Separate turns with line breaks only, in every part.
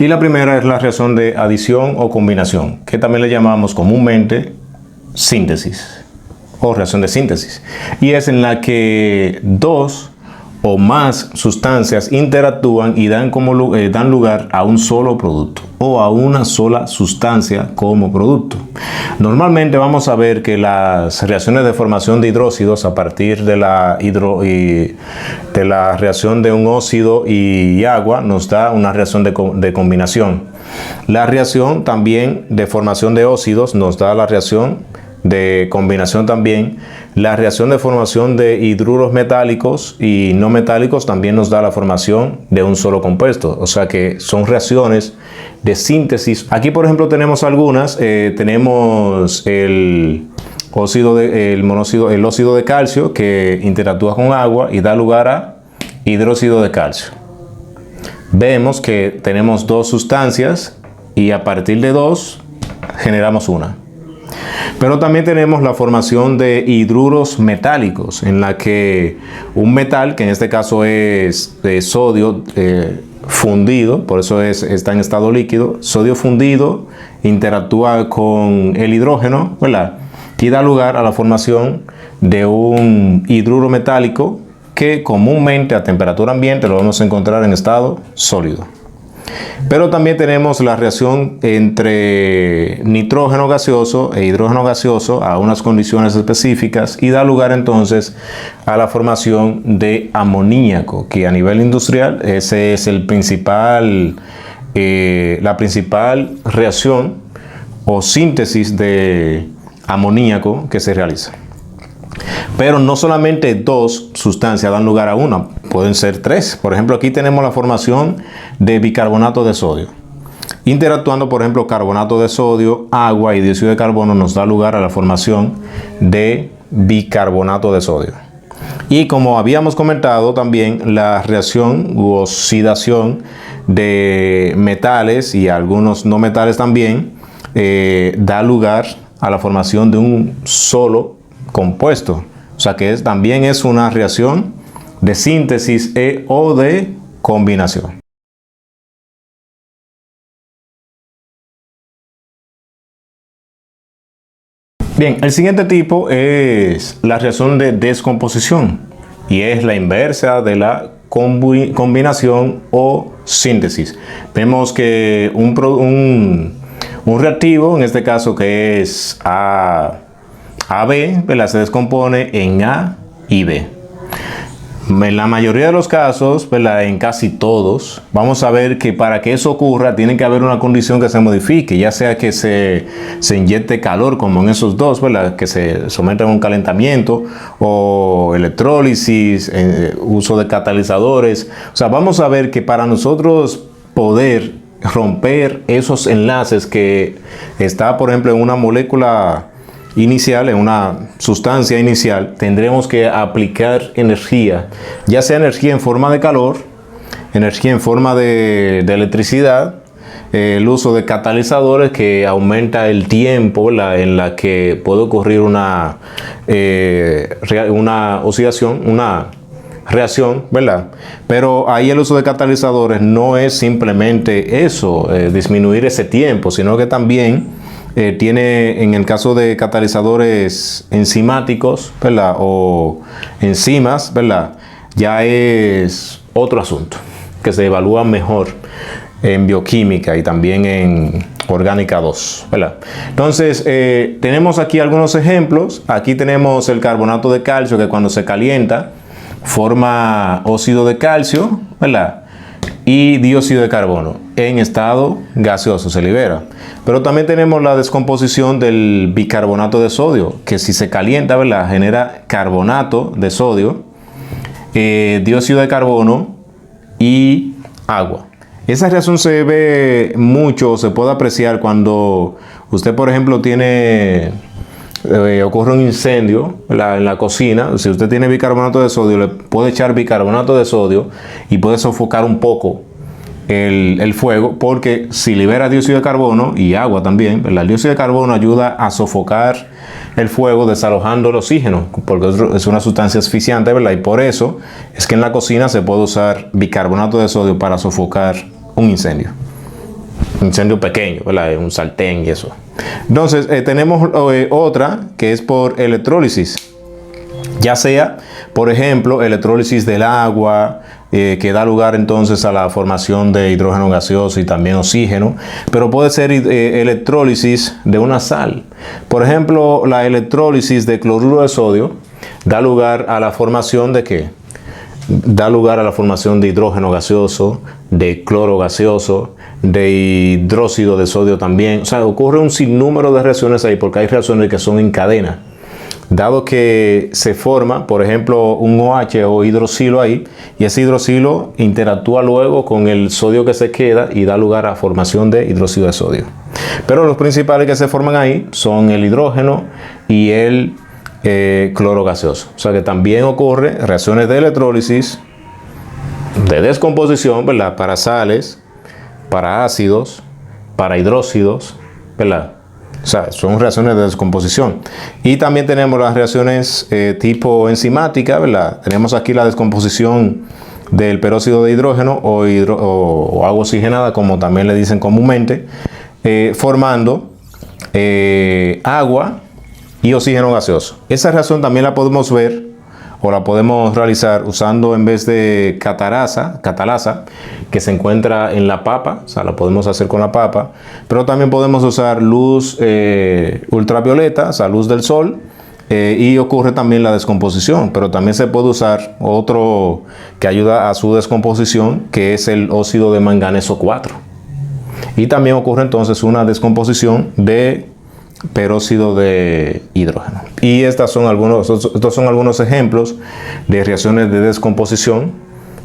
Y la primera es la reacción de adición o combinación, que también le llamamos comúnmente síntesis o reacción de síntesis. Y es en la que dos o más sustancias interactúan y dan lugar a un solo producto o a una sola sustancia como producto. Normalmente vamos a ver que las reacciones de formación de hidróxidos a partir de la reacción de un óxido y agua nos da una reacción de combinación. La reacción también de formación de óxidos nos da la reacción de combinación también. La reacción de formación de hidruros metálicos y no metálicos también nos da la formación de un solo compuesto. O sea que son reacciones de síntesis. Aquí, por ejemplo, tenemos algunas. Tenemos el óxido de calcio que interactúa con agua y da lugar a hidróxido de calcio. Vemos que tenemos dos sustancias y a partir de dos generamos una. Pero también tenemos la formación de hidruros metálicos, en la que un metal, que en este caso es de sodio fundido, por eso está en estado líquido, sodio fundido, interactúa con el hidrógeno, ¿verdad? Y da lugar a la formación de un hidruro metálico que comúnmente a temperatura ambiente lo vamos a encontrar en estado sólido. Pero también tenemos la reacción entre nitrógeno gaseoso e hidrógeno gaseoso a unas condiciones específicas y da lugar entonces a la formación de amoníaco, que a nivel industrial ese es la principal reacción o síntesis de amoníaco que se realiza. Pero no solamente dos sustancias dan lugar a una, pueden ser tres. Por ejemplo, aquí tenemos la formación de bicarbonato de sodio. Interactuando, por ejemplo, carbonato de sodio, agua y dióxido de carbono nos da lugar a la formación de bicarbonato de sodio. Y como habíamos comentado también, la reacción u oxidación de metales y algunos no metales también da lugar a la formación de un solo compuesto. O sea que también es una reacción de síntesis o de combinación. Bien, el siguiente tipo es la reacción de descomposición y es la inversa de la combinación o síntesis. Vemos que un reactivo, en este caso que es AB, ¿verdad? Se descompone en A y B. En la mayoría de los casos, ¿verdad? En casi todos, vamos a ver que para que eso ocurra tiene que haber una condición que se modifique, ya sea que se inyecte calor como en esos dos, ¿verdad? Que se sometan a un calentamiento o electrólisis, uso de catalizadores. O sea, vamos a ver que para nosotros poder romper esos enlaces que está, por ejemplo, en una molécula inicial, en una sustancia inicial, tendremos que aplicar energía, ya sea energía en forma de calor, energía en forma de electricidad, el uso de catalizadores que aumenta el tiempo en la que puede ocurrir una oxidación, una reacción, ¿verdad? Pero ahí el uso de catalizadores no es simplemente eso, disminuir ese tiempo, sino que también tiene, en el caso de catalizadores enzimáticos, ¿verdad? O enzimas, ¿verdad? Ya es otro asunto que se evalúa mejor en bioquímica y también en orgánica 2, ¿verdad? Entonces, tenemos aquí algunos ejemplos. Aquí tenemos el carbonato de calcio que cuando se calienta forma óxido de calcio, ¿verdad? Y dióxido de carbono en estado gaseoso se libera. Pero también tenemos la descomposición del bicarbonato de sodio, que si se calienta, ¿verdad? Genera carbonato de sodio, dióxido de carbono y agua. Esa reacción se ve mucho, se puede apreciar cuando usted, por ejemplo, ocurre un incendio en la cocina. Si usted tiene bicarbonato de sodio, le puede echar bicarbonato de sodio y puede sofocar un poco el fuego, porque si libera dióxido de carbono y agua también, ¿verdad? El dióxido de carbono ayuda a sofocar el fuego desalojando el oxígeno, porque es una sustancia asfixiante, ¿verdad? Y por eso es que en la cocina se puede usar bicarbonato de sodio para sofocar un incendio. incendio pequeño, ¿verdad? Un sartén y eso. Entonces, tenemos otra que es por electrólisis. Ya sea, por ejemplo, electrólisis del agua, que da lugar entonces a la formación de hidrógeno gaseoso y también oxígeno, pero puede ser electrólisis de una sal. Por ejemplo, la electrólisis de cloruro de sodio da lugar a la formación de ¿qué? Da lugar a la formación de hidrógeno gaseoso, de cloro gaseoso, de hidróxido de sodio también. O sea, ocurre un sinnúmero de reacciones ahí porque hay reacciones que son en cadena. Dado que se forma, por ejemplo, un OH o hidroxilo ahí, y ese hidroxilo interactúa luego con el sodio que se queda y da lugar a formación de hidróxido de sodio. Pero los principales que se forman ahí son el hidrógeno y el cloro gaseoso. O sea que también ocurre reacciones de electrólisis, de descomposición, ¿verdad? Para sales, para ácidos, para hidróxidos, ¿verdad? O sea, son reacciones de descomposición. Y también tenemos las reacciones tipo enzimática, ¿verdad? Tenemos aquí la descomposición del peróxido de hidrógeno o agua oxigenada, como también le dicen comúnmente, formando agua y oxígeno gaseoso. Esa reacción también la podemos ver o la podemos realizar usando, en vez de catalasa, que se encuentra en la papa, o sea, la podemos hacer con la papa, pero también podemos usar luz ultravioleta, o sea, luz del sol, y ocurre también la descomposición, pero también se puede usar otro que ayuda a su descomposición, que es el óxido de manganeso 4. Y también ocurre entonces una descomposición de peróxido de hidrógeno. Y estos son algunos ejemplos de reacciones de descomposición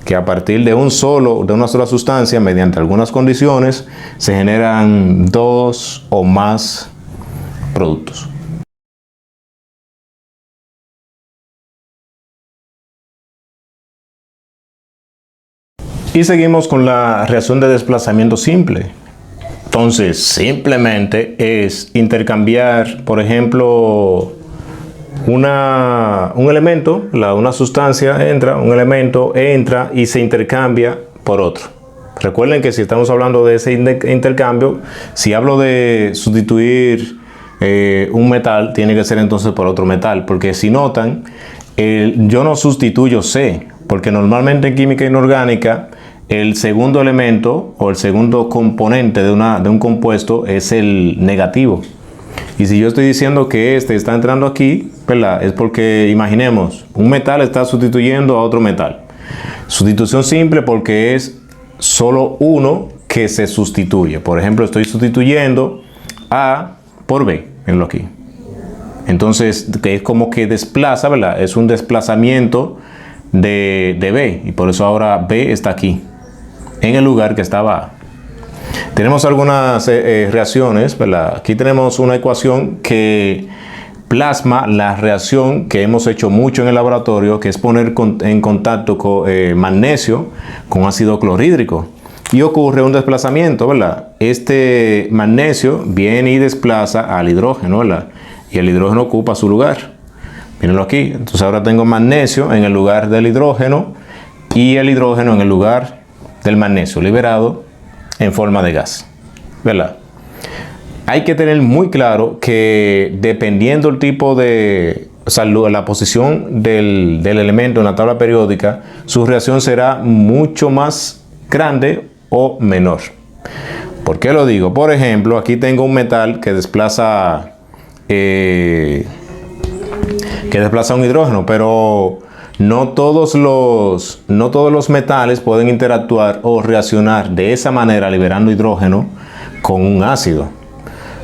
que a partir de una sola sustancia, mediante algunas condiciones, se generan dos o más productos. Y seguimos con la reacción de desplazamiento simple. Entonces, simplemente es intercambiar, por ejemplo, un elemento, una sustancia un elemento entra y se intercambia por otro. Recuerden que si estamos hablando de ese intercambio, si hablo de sustituir un metal, tiene que ser entonces por otro metal, porque si notan, yo no sustituyo C, porque normalmente en química inorgánica, el segundo elemento o el segundo componente de un compuesto es el negativo. Y si yo estoy diciendo que este está entrando aquí, ¿verdad? Es porque, imaginemos, un metal está sustituyendo a otro metal. Sustitución simple porque es solo uno que se sustituye. Por ejemplo, estoy sustituyendo A por B, venlo aquí. Entonces, que es como que desplaza, ¿verdad? Es un desplazamiento de B, y por eso ahora B está aquí, en el lugar que estaba A. Tenemos algunas reacciones, ¿verdad? Aquí tenemos una ecuación que plasma la reacción que hemos hecho mucho en el laboratorio, que es poner en contacto con magnesio con ácido clorhídrico. Y ocurre un desplazamiento, ¿verdad? Este magnesio viene y desplaza al hidrógeno, ¿verdad? Y el hidrógeno ocupa su lugar. Mírenlo aquí. Entonces ahora tengo magnesio en el lugar del hidrógeno y el hidrógeno en el lugar del magnesio, liberado en forma de gas, ¿verdad? Hay que tener muy claro que dependiendo el tipo de, o sea, la posición del elemento en la tabla periódica, su reacción será mucho más grande o menor. ¿Por qué lo digo? Por ejemplo, aquí tengo un metal que desplaza un hidrógeno, pero no todos los metales pueden interactuar o reaccionar de esa manera liberando hidrógeno con un ácido.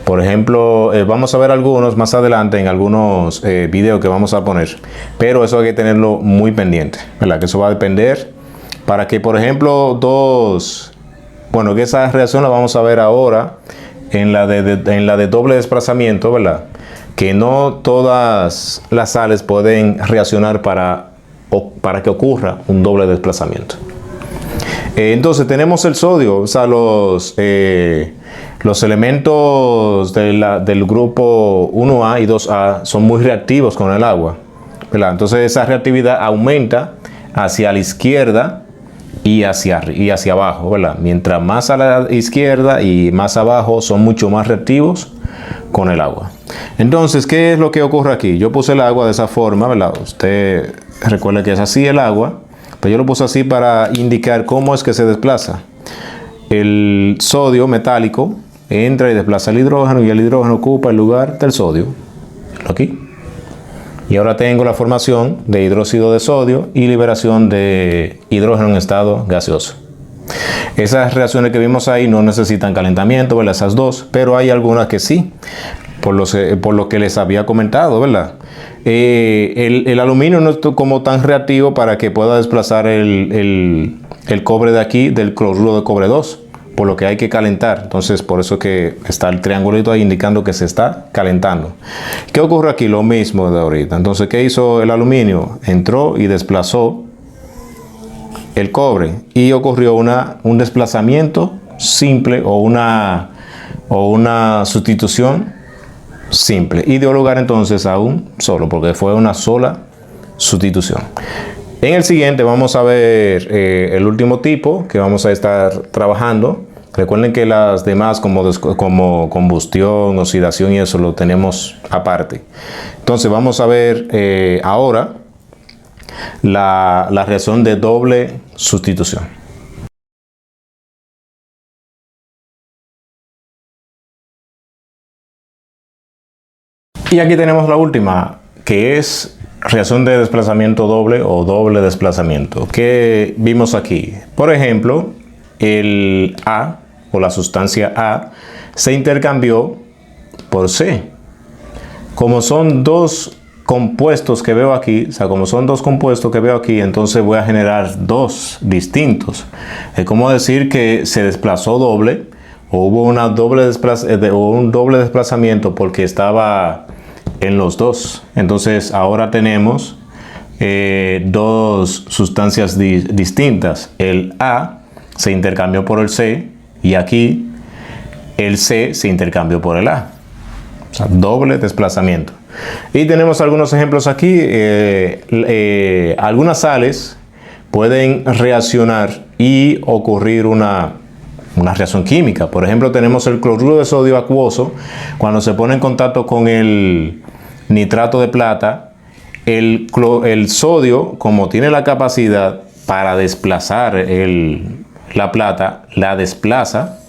Por ejemplo, vamos a ver algunos más adelante en algunos videos que vamos a poner, pero eso hay que tenerlo muy pendiente, ¿verdad? Que eso va a depender para que, por ejemplo, que esa reacción la vamos a ver ahora en la de doble desplazamiento, ¿verdad? Que no todas las sales pueden reaccionar para que ocurra un doble desplazamiento. Entonces tenemos el sodio, o sea, los elementos del grupo 1A y 2A son muy reactivos con el agua, ¿verdad? Entonces esa reactividad aumenta hacia la izquierda y hacia abajo, ¿verdad? Mientras más a la izquierda y más abajo son mucho más reactivos con el agua. Entonces, ¿qué es lo que ocurre aquí? Yo puse el agua de esa forma, ¿verdad? Usted recuerda que es así el agua, pero yo lo puse así para indicar cómo es que se desplaza. El sodio metálico entra y desplaza el hidrógeno y el hidrógeno ocupa el lugar del sodio. Aquí. Y ahora tengo la formación de hidróxido de sodio y liberación de hidrógeno en estado gaseoso. Esas reacciones que vimos ahí no necesitan calentamiento, ¿verdad? Esas dos, pero hay algunas que sí, por lo que les había comentado, ¿verdad? El aluminio no es como tan reactivo para que pueda desplazar el cobre de aquí del cloruro de cobre 2, por lo que hay que calentar. Entonces, por eso que está el triangulito ahí indicando que se está calentando. ¿Qué ocurre aquí? Lo mismo de ahorita. Entonces, ¿qué hizo el aluminio? Entró y desplazó el cobre y ocurrió un desplazamiento simple o una sustitución simple y dio lugar entonces a un solo, porque fue una sola sustitución. En el siguiente vamos a ver el último tipo que vamos a estar trabajando. Recuerden que las demás como combustión, oxidación y eso lo tenemos aparte. Entonces vamos a ver ahora la reacción de doble sustitución. Y aquí tenemos la última, que es reacción de desplazamiento doble o doble desplazamiento. ¿Qué vimos aquí? Por ejemplo, el A o la sustancia A se intercambió por C. Como son dos compuestos que veo aquí, entonces voy a generar dos distintos. Es como decir que se desplazó doble o hubo un doble desplazamiento porque estaba en los dos. Entonces ahora tenemos dos sustancias distintas. El A se intercambió por el C y aquí el C se intercambió por el A. O sea, doble desplazamiento. Y tenemos algunos ejemplos aquí. Algunas sales pueden reaccionar y ocurrir una reacción química. Por ejemplo, tenemos el cloruro de sodio acuoso. Cuando se pone en contacto con el nitrato de plata, el sodio, como tiene la capacidad para desplazar la plata, la desplaza.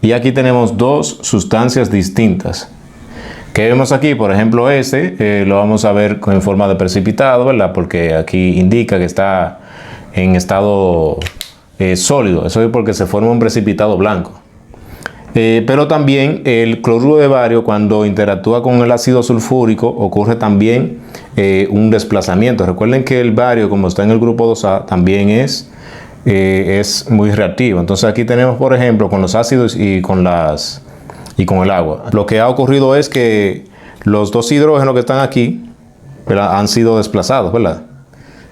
Y aquí tenemos dos sustancias distintas. ¿Qué vemos aquí? Por ejemplo, lo vamos a ver en forma de precipitado, ¿verdad? Porque aquí indica que está en estado sólido. Eso es porque se forma un precipitado blanco. Pero también el cloruro de bario, cuando interactúa con el ácido sulfúrico, ocurre también un desplazamiento. Recuerden que el bario, como está en el grupo 2A, también es muy reactivo. Entonces aquí tenemos, por ejemplo, con los ácidos y con el agua. Lo que ha ocurrido es que los dos hidrógenos que están aquí, ¿verdad?, han sido desplazados, ¿verdad?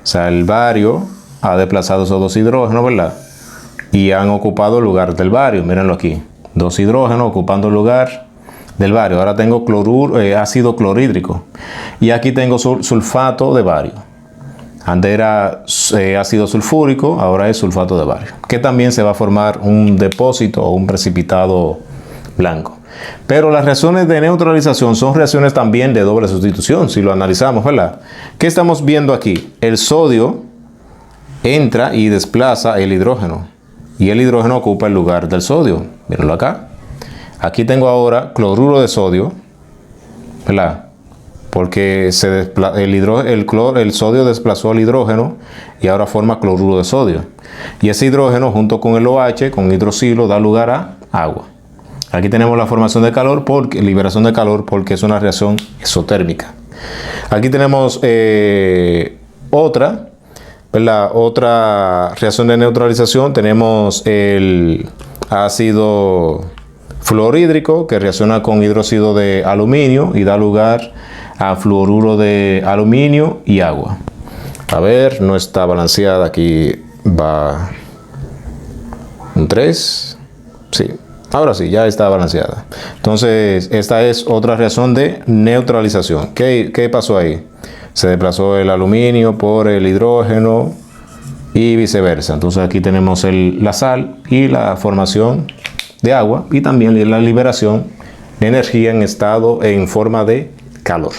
O sea, el bario ha desplazado esos dos hidrógenos, ¿verdad? Y han ocupado el lugar del bario. Mírenlo aquí. Dos hidrógenos ocupando el lugar del bario. Ahora tengo ácido clorhídrico. Y aquí tengo sulfato de bario. Antes era ácido sulfúrico, ahora es sulfato de bario. Que también se va a formar un depósito o un precipitado blanco. Pero las reacciones de neutralización son reacciones también de doble sustitución, si lo analizamos, ¿verdad? ¿Qué estamos viendo aquí? El sodio entra y desplaza el hidrógeno. Y el hidrógeno ocupa el lugar del sodio. Mírenlo acá. Aquí tengo ahora cloruro de sodio, ¿verdad? Porque el sodio desplazó el hidrógeno y ahora forma cloruro de sodio. Y ese hidrógeno junto con el OH, con hidroxilo, da lugar a agua. Aquí tenemos la formación de calor, liberación de calor, porque es una reacción exotérmica. Aquí tenemos otra reacción de neutralización. Tenemos el ácido fluorhídrico que reacciona con hidróxido de aluminio y da lugar a fluoruro de aluminio y agua. A ver, no está balanceada. Aquí va un 3. Sí. Ahora sí, ya está balanceada. Entonces, esta es otra reacción de neutralización. ¿Qué pasó ahí? Se desplazó el aluminio por el hidrógeno y viceversa. Entonces aquí tenemos la sal y la formación de agua y también la liberación de energía en forma de calor.